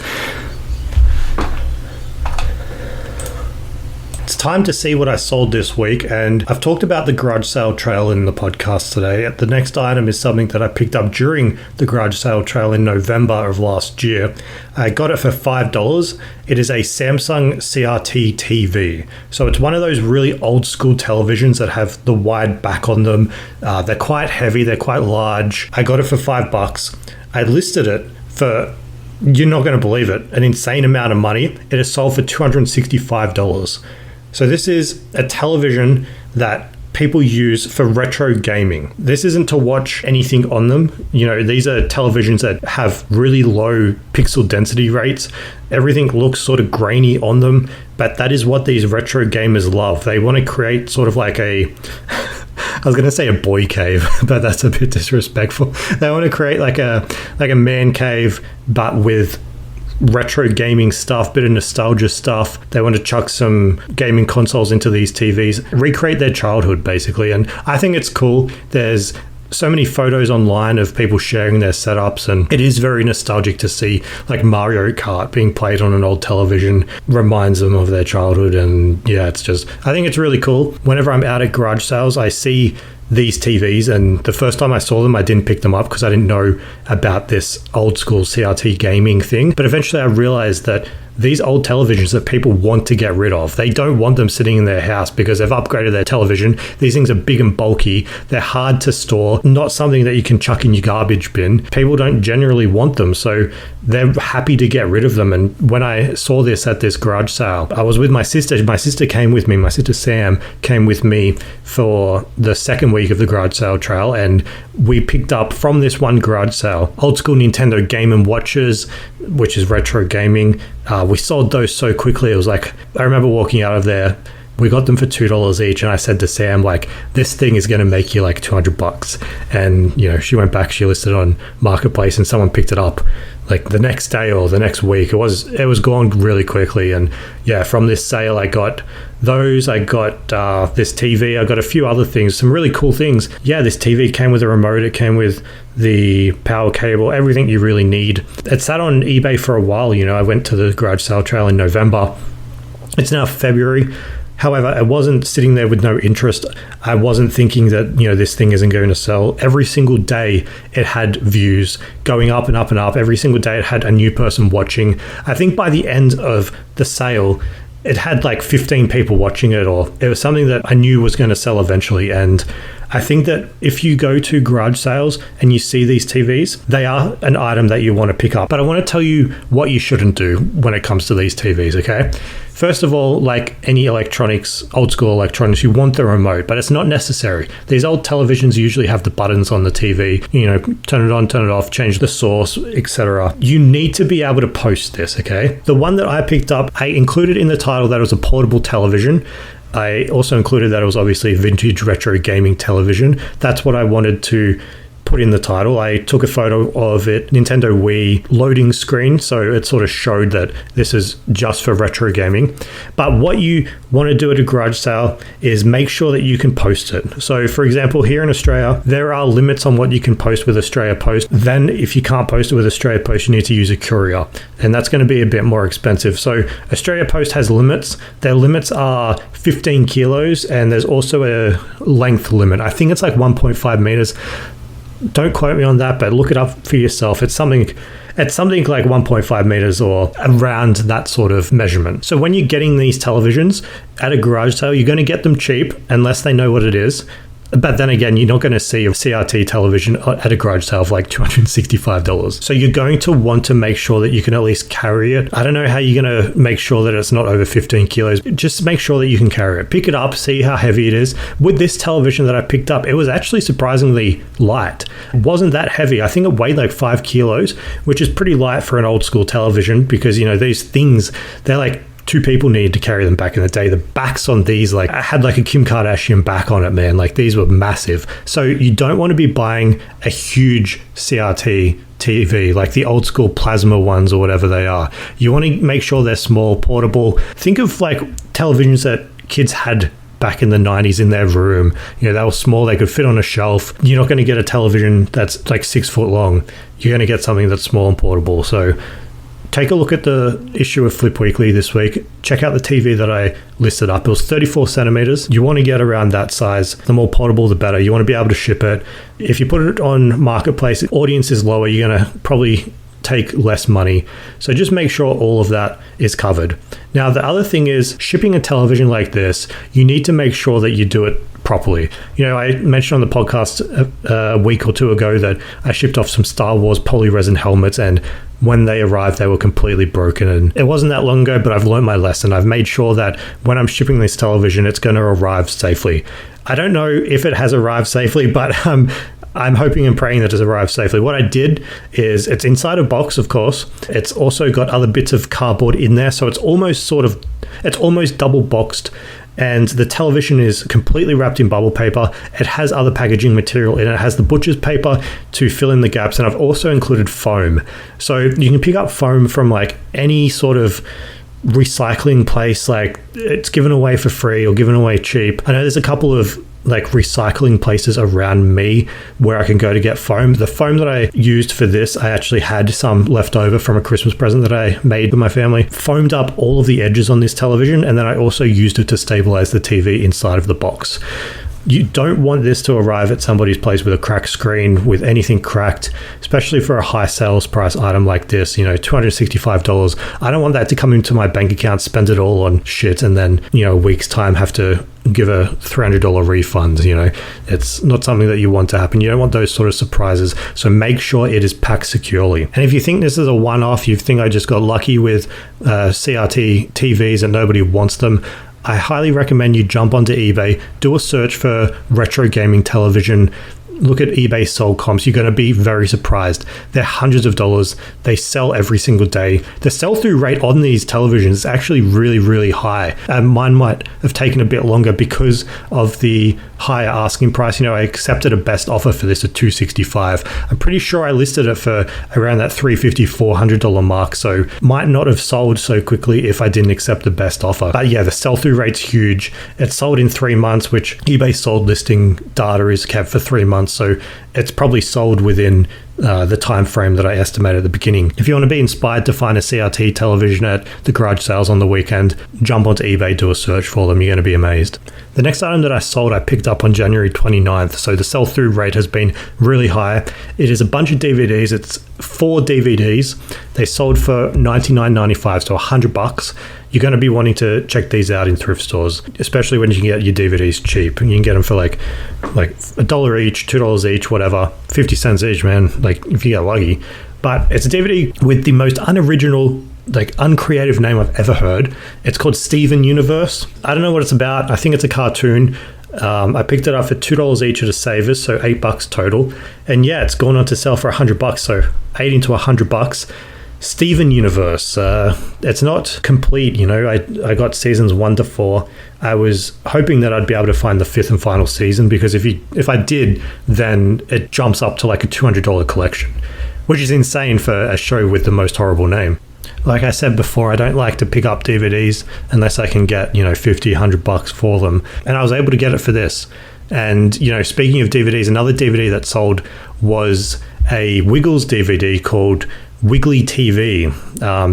It's time to see what I sold this week, and I've talked about the garage sale trail in the podcast today. The next item is something that I picked up during the garage sale trail in November of last year. I got it for $5. It is a Samsung CRT TV. So it's one of those really old school televisions that have the wide back on them. They're quite heavy, they're quite large. I got it for $5. I listed it for, you're not going to believe it, an insane amount of money. It is sold for $265. So this is a television that people use for retro gaming. This isn't to watch anything on them. You know, these are televisions that have really low pixel density rates. Everything looks sort of grainy on them, but that is what these retro gamers love. They want to create sort of like I was going to say a boy cave, but that's a bit disrespectful. They want to create like a man cave, but with retro gaming stuff, bit of nostalgia stuff. They want to chuck some gaming consoles into these TVs, recreate their childhood basically. And I think it's cool. There's so many photos online of people sharing their setups, and it is very nostalgic to see like Mario Kart being played on an old television. Reminds them of their childhood, and yeah, it's just, I think it's really cool. Whenever I'm out at garage sales, I see these TVs, and the first time I saw them, I didn't pick them up because I didn't know about this old school CRT gaming thing. But eventually I realized that these old televisions that people want to get rid of, they don't want them sitting in their house because they've upgraded their television. These things are big and bulky. They're hard to store, not something that you can chuck in your garbage bin. People don't generally want them, so they're happy to get rid of them. And when I saw this at this garage sale, I was with my sister. My sister came with me. My sister Sam came with me for the second week of the garage sale trail, and we picked up from this one garage sale old school Nintendo Game & Watches, which is retro gaming. We sold those so quickly. It was like, I remember walking out of there We got them for $2 each, and I said to Sam, like, this thing is going to make you like $200. And, you know, she went back, she listed it on Marketplace, and someone picked it up like the next day or the next week. It was gone really quickly. And yeah, from this sale, I got those. I got this TV. I got a few other things, some really cool things. Yeah, this TV came with a remote. It came with the power cable, everything you really need. It sat on eBay for a while. You know, I went to the garage sale trail in November. It's now February. However, I wasn't sitting there with no interest. I wasn't thinking that, you know, this thing isn't going to sell. Every single day it had views going up and up and up. Every single day it had a new person watching. I think by the end of the sale, it had like 15 people watching it, or it was something that I knew was going to sell eventually. And I think that if you go to garage sales and you see these TVs, they are an item that you want to pick up. But I want to tell you what you shouldn't do when it comes to these TVs, okay? First of all, like any electronics, old school electronics, you want the remote, but it's not necessary. These old televisions usually have the buttons on the TV, you know, turn it on, turn it off, change the source, etc. You need to be able to post this, okay? The one that I picked up, I included in the title that it was a portable television. I also included that it was obviously vintage retro gaming television. That's what I wanted to put in the title. I took a photo of it, Nintendo Wii loading screen, so it sort of showed that this is just for retro gaming. But what you want to do at a garage sale is make sure that you can post it. So for example, here in Australia, there are limits on what you can post with Australia Post. Then if you can't post it with Australia Post, you need to use a courier, and that's going to be a bit more expensive. So Australia Post has limits. Their limits are 15 kilos, and there's also a length limit. I think it's like 1.5 meters. Don't quote me on that, but look it up for yourself. It's something like 1.5 meters or around that sort of measurement. So when you're getting these televisions at a garage sale, you're going to get them cheap unless they know what it is. But then again, you're not going to see a CRT television at a garage sale for like $265. So you're going to want to make sure that you can at least carry it. I don't know how you're going to make sure that it's not over 15 kilos. Just make sure that you can carry it. Pick it up, see how heavy it is. With this television that I picked up, it was actually surprisingly light. It wasn't that heavy. I think it weighed like 5 kilos, which is pretty light for an old school television because, you know, these things, they're like, 2 people needed to carry them back in the day. The backs on these, like, I had like a Kim Kardashian back on it, man. Like, these were massive. So you don't want to be buying a huge CRT TV, like the old school plasma ones or whatever they are. You want to make sure they're small, portable. Think of like televisions that kids had back in the 90s in their room. You know, they were small, they could fit on a shelf. You're not going to get a television that's like 6 foot long. You're going to get something that's small and portable. So take a look at the issue of Flip Weekly this week. Check out the TV that I listed up. It was 34 centimeters. You want to get around that size. The more portable, the better. You want to be able to ship it. If you put it on Marketplace, the audience is lower. You're going to probably take less money. So just make sure all of that is covered. Now, the other thing is shipping a television like this, you need to make sure that you do it properly. You know, I mentioned on the podcast a week or two ago that I shipped off some Star Wars polyresin helmets, and when they arrived, they were completely broken. And it wasn't that long ago, but I've learned my lesson. I've made sure that when I'm shipping this television, it's going to arrive safely. I don't know if it has arrived safely, but I'm hoping and praying that it's arrived safely. What I did is, it's inside a box, of course. It's also got other bits of cardboard in there, so it's almost double boxed. And the television is completely wrapped in bubble paper. It has other packaging material in it. It has the butcher's paper to fill in the gaps. And I've also included foam. So you can pick up foam from like any sort of recycling place. Like, it's given away for free or given away cheap. I know there's a couple of like recycling places around me where I can go to get foam. The foam that I used for this, I actually had some left over from a Christmas present that I made with my family. Foamed up all of the edges on this television, and then I also used it to stabilize the TV inside of the box. You don't want this to arrive at somebody's place with a cracked screen, with anything cracked, especially for a high sales price item like this, you know, $265. I don't want that to come into my bank account, spend it all on shit, and then, you know, a week's time have to give a $300 refund. You know, it's not something that you want to happen. You don't want those sort of surprises. So make sure it is packed securely. And if you think this is a one-off, you think I just got lucky with CRT TVs and nobody wants them, I highly recommend you jump onto eBay, do a search for retro gaming television. look at eBay sold comps, you're going to be very surprised. They're hundreds of dollars. They sell every single day. The sell-through rate on these televisions is actually really, really high. Mine might have taken a bit longer because of the higher asking price. I accepted a best offer for this at $265. I'm pretty sure I listed it for around that $350, $400 mark, so might not have sold so quickly if I didn't accept the best offer. But yeah, the sell-through rate's huge. It's sold in 3 months, which eBay sold listing data is kept for 3 months, so it's probably sold within the time frame that I estimated at the beginning. If you want to be inspired to find a CRT television at the garage sales on the weekend, jump onto eBay, do a search for them. You're going to be amazed. The next item that I sold, I picked up on January 29th, so the sell-through rate has been really high. It is a bunch of DVDs. It's 4 DVDs. They sold for $99.95, so $100. You're going to be wanting to check these out in thrift stores, especially when you can get your DVDs cheap. And you can get them for like $1 each, $2 each, whatever, 50 cents each, man, like if you get lucky. But it's a DVD with the most unoriginal, uncreative name I've ever heard. It's called Steven Universe. I don't know what it's about. I think it's a cartoon. I picked it up for $2 each at a Savers, so $8 total. And yeah, it's gone on to sell for $100, so 80 to $100. Steven Universe. It's not complete, I got seasons 1 to 4. I was hoping that I'd be able to find the 5th and final season, because if I did, then it jumps up to like a $200 collection, which is insane for a show with the most horrible name. Like I said before, I don't like to pick up DVDs unless I can get, $50, $100 for them. And I was able to get it for this. And, speaking of DVDs, another DVD that sold was a Wiggles DVD called Wiggly TV.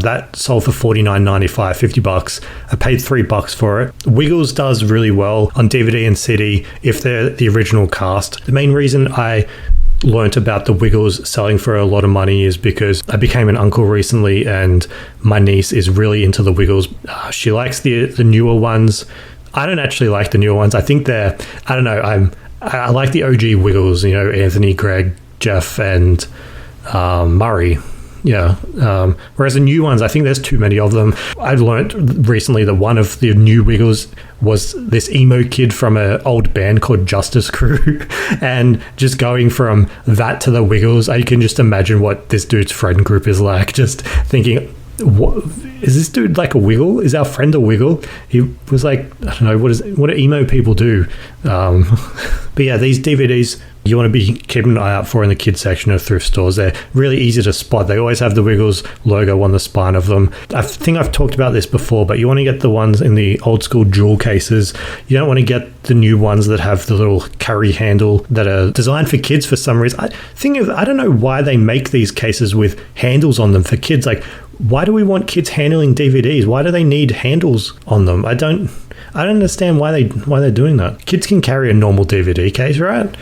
That sold for $49.95, $50. I paid $3 for it. Wiggles does really well on DVD and CD if they're the original cast. The main reason I learnt about the Wiggles selling for a lot of money is because I became an uncle recently, and my niece is really into the Wiggles. She likes the newer ones. I don't actually like the newer ones. I think I like the OG Wiggles, Anthony, Greg, Jeff, and Murray. Yeah. Whereas the new ones, I think there's too many of them. I've learned recently that one of the new Wiggles was this emo kid from an old band called Justice Crew. And just going from that to the Wiggles, I can just imagine what this dude's friend group is like. Just thinking, what is this dude like a Wiggle? Is our friend a Wiggle? He was like, I don't know, what do emo people do? But yeah, these DVDs you want to be keeping an eye out for in the kids section of thrift stores. They're really easy to spot. They always have the Wiggles logo on the spine of them. I think I've talked about this before, but you want to get the ones in the old school jewel cases. You don't want to get the new ones that have the little carry handle that are designed for kids for some reason. I don't know why they make these cases with handles on them for kids. Like, why do we want kids handling DVDs? Why do they need handles on them? I don't understand why they're doing that. Kids can carry a normal DVD case, right?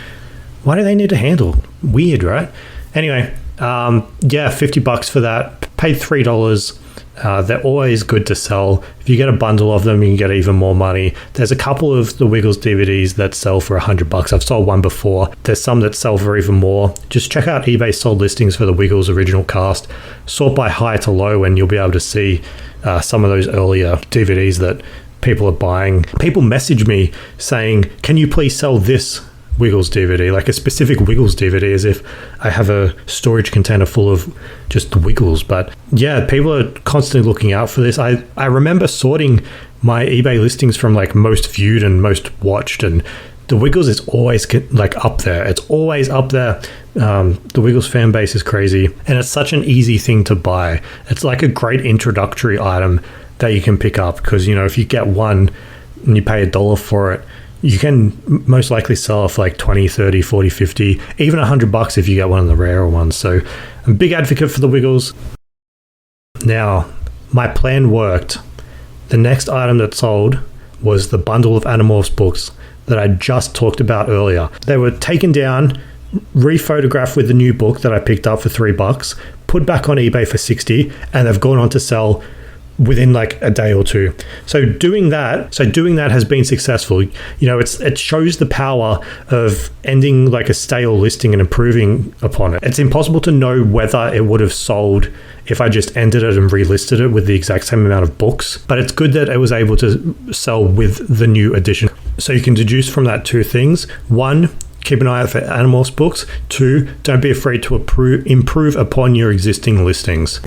Why do they need a handle? Weird, right? Anyway, $50 for that. Paid $3. They're always good to sell. If you get a bundle of them, you can get even more money. There's a couple of the Wiggles DVDs that sell for $100. I've sold one before. There's some that sell for even more. Just check out eBay sold listings for the Wiggles original cast. Sort by high to low, and you'll be able to see some of those earlier DVDs that people are buying. People message me saying, can you please sell this Wiggles DVD, like a specific Wiggles DVD, as if I have a storage container full of just the Wiggles. But yeah, people are constantly looking out for this. I remember sorting my eBay listings from like most viewed and most watched, and the Wiggles is always like up there. It's always up there. The Wiggles fan base is crazy, and it's such an easy thing to buy. It's like a great introductory item that you can pick up, because if you get one and you pay $1 for it, you can most likely sell for like 20, 30, 40, 50, even $100 if you get one of the rarer ones. So I'm a big advocate for the Wiggles. Now, my plan worked. The next item that sold was the bundle of Animorphs books that I just talked about earlier. They were taken down, rephotographed with the new book that I picked up for $3, put back on eBay for $60, and they've gone on to sell within like a day or two. So doing that has been successful. It shows the power of ending like a stale listing and improving upon it. It's impossible to know whether it would have sold if I just ended it and relisted it with the exact same amount of books, but it's good that it was able to sell with the new edition. So you can deduce from that two things. One, keep an eye out for animals books. 2, don't be afraid to improve upon your existing listings.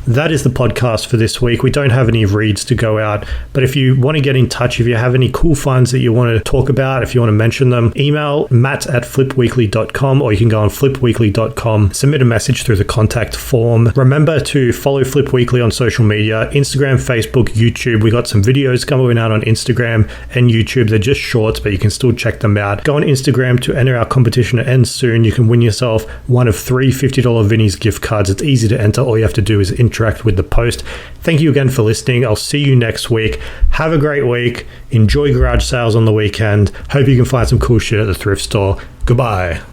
That is the podcast for this week. We don't have any reads to go out, but if you want to get in touch, if you have any cool finds that you want to talk about, if you want to mention them, email matt@flipweekly.com, or you can go on flipweekly.com, submit a message through the contact form. Remember to follow Flip Weekly on social media, Instagram, Facebook, YouTube. We got some videos coming out on Instagram and YouTube. They're just shorts, but you can still check them out. Go on Instagram to enter our competition. It ends soon. You can win yourself one of 3 $50 Vinnie's gift cards. It's easy to enter. All you have to do is interact with the post. Thank you again for listening. I'll see you next week. Have a great week. Enjoy garage sales on the weekend. Hope you can find some cool shit at the thrift store. Goodbye.